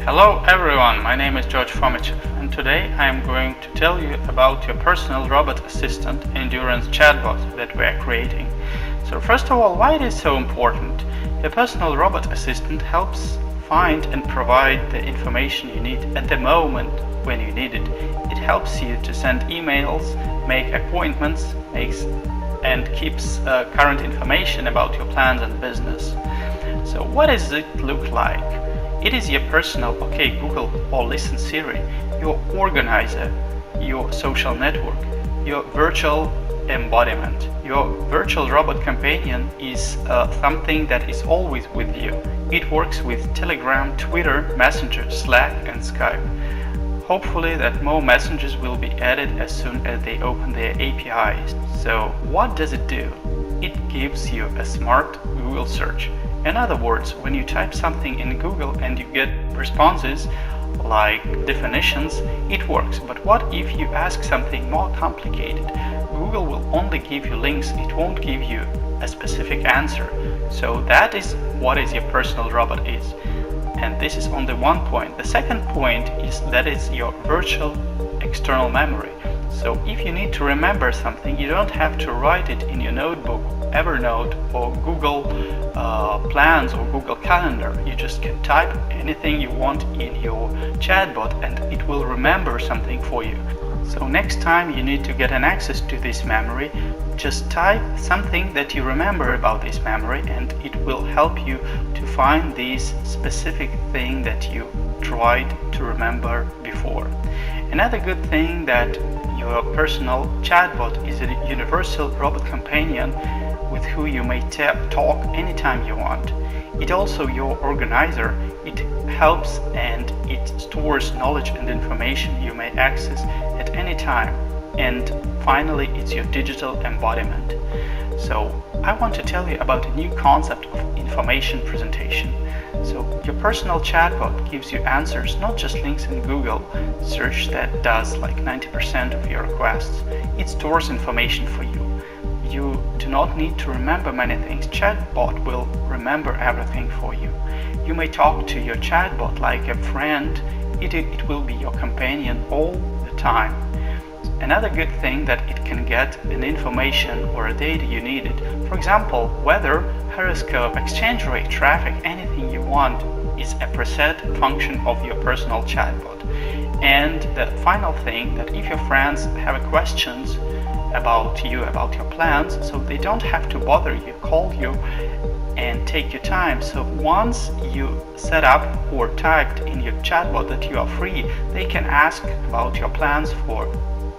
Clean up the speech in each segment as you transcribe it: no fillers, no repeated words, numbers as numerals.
Hello everyone, my name is George Fomichev, and today I am going to tell you about your personal robot assistant endurance chatbot that we are creating. So first of all, why it is so important? Your personal robot assistant helps find and provide the information you need at the moment when you need it. It helps you to send emails, make appointments, and keeps current information about your plans and business. So what does it look like? It is your personal OK Google or Listen Siri, your organizer, your social network, your virtual embodiment. Your virtual robot companion is something that is always with you. It works with Telegram, Twitter, Messenger, Slack and Skype. Hopefully that more messengers will be added as soon as they open their APIs. So what does it do? It gives you a smart Google search. In other words, when you type something in Google and you get responses like definitions, it works. But what if you ask something more complicated? Google will only give you links, it won't give you a specific answer. So that is what your personal robot is. And this is only one point. The second point is that it's your virtual external memory. So if you need to remember something, you don't have to write it in your notebook, Evernote or Google Plans or Google Calendar. You just can type anything you want in your chatbot and it will remember something for you. So next time you need to get an access to this memory, just type something that you remember about this memory and it will help you to find this specific thing that you tried to remember before. Another good thing that your personal chatbot is a universal robot companion with who you may talk anytime you want. It also your organizer. It helps and it stores knowledge and information you may access at any time. And finally, it's your digital embodiment. So I want to tell you about a new concept of information presentation. So your personal chatbot gives you answers, not just links in Google search that does like 90% of your requests. It stores information for you. You do not need to remember many things. Chatbot will remember everything for you. You may talk to your chatbot like a friend. It will be your companion all the time. Another good thing that it can get an information or a data you needed. For example, weather, horoscope, exchange rate, traffic, anything you want is a preset function of your personal chatbot. And the final thing, that if your friends have questions about you, about your plans, so they don't have to bother you, call you and take your time. So once you set up or typed in your chatbot that you are free, they can ask about your plans for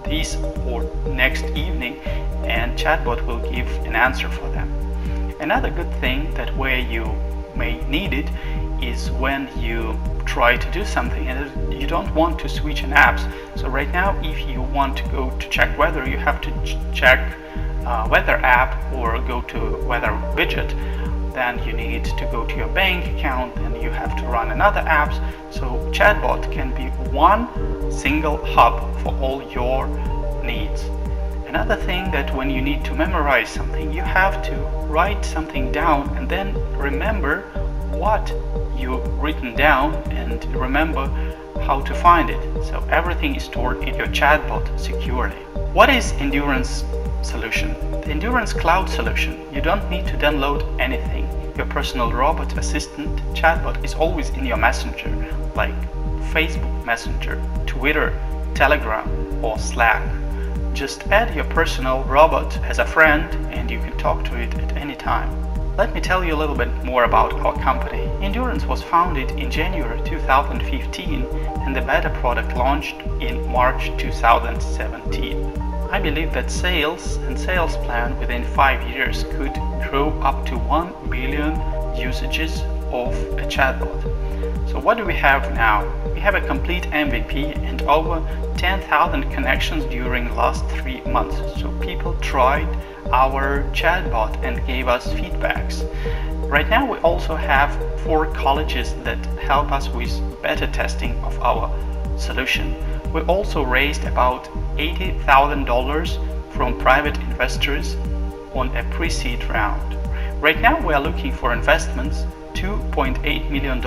this or next evening and chatbot will give an answer for them. Another good thing that where you may need it is when you try to do something and you don't want to switch in apps. So right now, if you want to go to check weather, you have to check weather app or go to weather widget. Then you need to go to your bank account and you have to run another apps. So chatbot can be one single hub for all your needs. Another thing that when you need to memorize something, you have to write something down and then remember what you've written down and remember how to find it. So everything is stored in your chatbot securely. What is Endurance solution? The Endurance Cloud solution. You don't need to download anything. Your personal robot assistant chatbot is always in your messenger, like Facebook Messenger, Twitter, Telegram or Slack. Just add your personal robot as a friend and you can talk to it at any time. Let me tell you a little bit more about our company. Endurance was founded in January 2015 and the beta product launched in March 2017. I believe that sales and sales plan within 5 years could grow up to 1 billion usages of a chatbot. So what do we have now? We have a complete MVP and over 10,000 connections during the last 3 months. So people tried our chatbot and gave us feedbacks. Right now we also have 4 colleges that help us with beta testing of our solution. We also raised about $80,000 from private investors on a pre-seed round. Right now we are looking for investments $2.8 million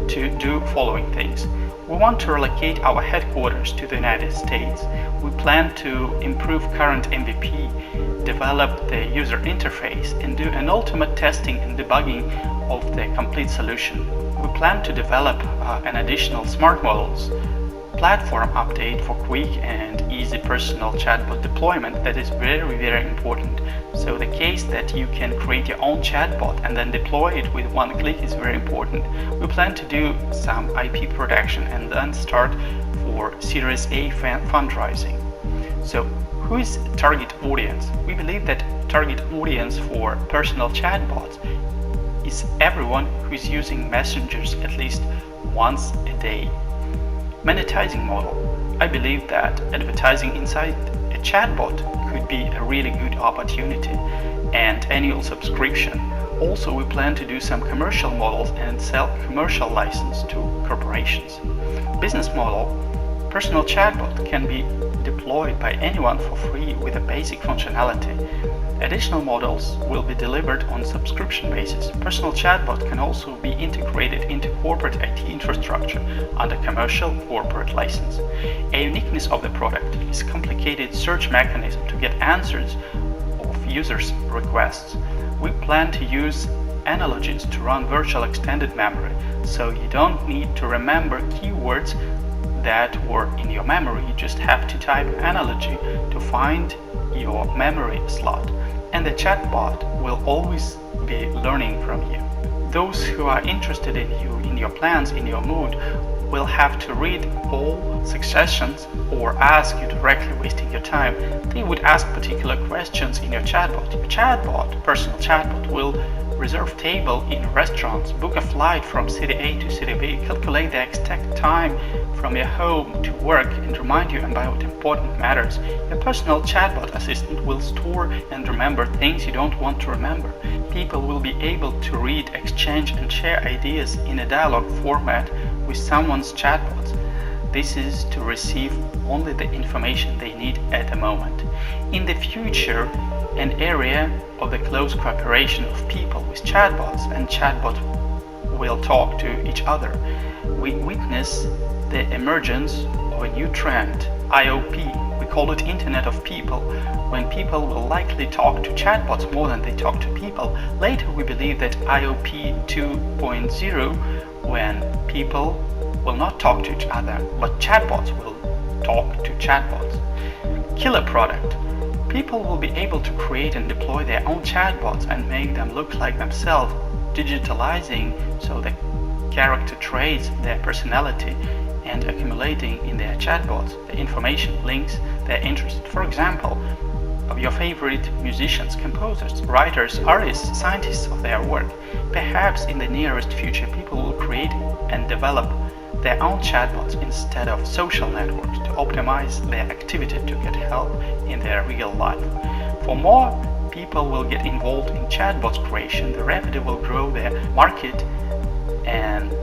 to do following things. We want to relocate our headquarters to the United States. We plan to improve current MVP, develop the user interface, and do an ultimate testing and debugging of the complete solution. We plan to develop an additional smart models platform update for quick and easy personal chatbot deployment that is very important. So the case that you can create your own chatbot and then deploy it with one click is very important. We plan to do some IP protection and then start for Series A fundraising. So who is target audience? We believe that target audience for personal chatbots is everyone who is using messengers at least once a day. Monetizing model. I believe that advertising inside a chatbot could be a really good opportunity, and annual subscription. Also, we plan to do some commercial models and sell commercial license to corporations. Business model. Personal chatbot can be deployed by anyone for free with a basic functionality. Additional models will be delivered on subscription basis. Personal chatbot can also be integrated into corporate IT infrastructure under commercial corporate license. A uniqueness of the product is complicated search mechanism to get answers of users' requests. We plan to use analogies to run virtual extended memory, so you don't need to remember keywords that were in your memory. You just have to type analogy to find your memory slot, and the chatbot will always be learning from you. Those who are interested in you, in your plans, in your mood, will have to read all suggestions or ask you directly, wasting your time. They would ask particular questions in your chatbot. Your chatbot, personal chatbot, will reserve table in restaurants, book a flight from city A to city B, calculate the exact time from your home to work, and remind you about important matters. Your personal chatbot assistant will store and remember things you don't want to remember. People will be able to read, exchange, and share ideas in a dialogue format with someone's chatbots. This is to receive only the information they need at the moment. In the future, an area of the close cooperation of people with chatbots and chatbots will talk to each other. We witness the emergence of a new trend, IOP. We call it Internet of People, when people will likely talk to chatbots more than they talk to people. Later, we believe that IOP 2.0, when people will not talk to each other, but chatbots will talk to chatbots. Killer product. People will be able to create and deploy their own chatbots and make them look like themselves, digitalizing so the character traits, their personality, and accumulating in their chatbots the information, links, their interests. For example, of your favorite musicians, composers, writers, artists, scientists of their work. Perhaps in the nearest future, people will create and develop their own chatbots instead of social networks to optimize their activity to get help in their real life. For more people will get involved in chatbots creation, the rapidly will grow their market and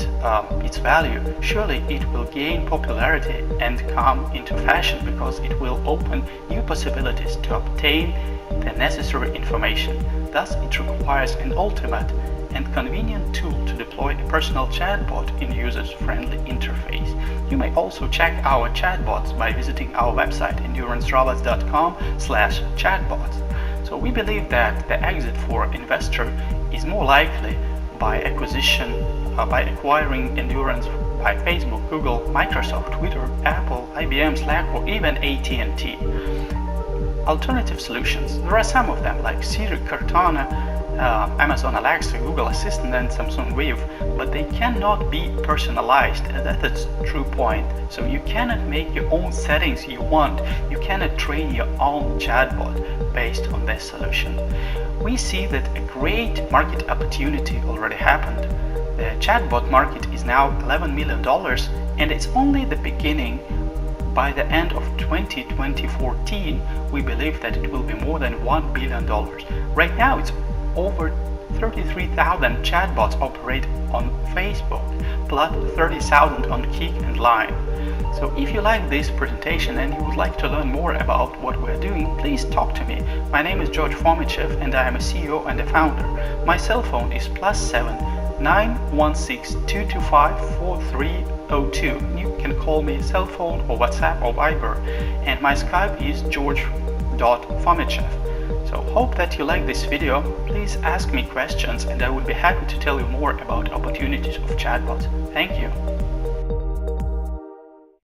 its value. Surely it will gain popularity and come into fashion because it will open new possibilities to obtain the necessary information. Thus, it requires an ultimate and convenient tool to deploy a personal chatbot in a user-friendly interface. You may also check our chatbots by visiting our website endurancerobots.com/chatbots. So we believe that the exit for investor is more likely by acquiring Endurance by Facebook, Google, Microsoft, Twitter, Apple, IBM, Slack, or even AT&T. Alternative solutions. There are some of them like Siri, Cortana, Amazon Alexa, Google Assistant, and Samsung Weave, but they cannot be personalized. That's the true point. So you cannot make your own settings you want. You cannot train your own chatbot based on this solution. We see that a great market opportunity already happened. The chatbot market is now $11 million, and it's only the beginning. By the end of 2014, we believe that it will be more than $1 billion. Right now, it's over 33,000 chatbots operate on Facebook, plus 30,000 on Kik and Line. So if you like this presentation and you would like to learn more about what we're doing, please talk to me. My name is George Fomichev and I am a CEO and a founder. My cell phone is +7 916-225-4302. You can call me cell phone or WhatsApp or Viber, and my Skype is george.fomichev. So hope that you like this video. Please ask me questions and I will be happy to tell you more about opportunities of chatbots. Thank you.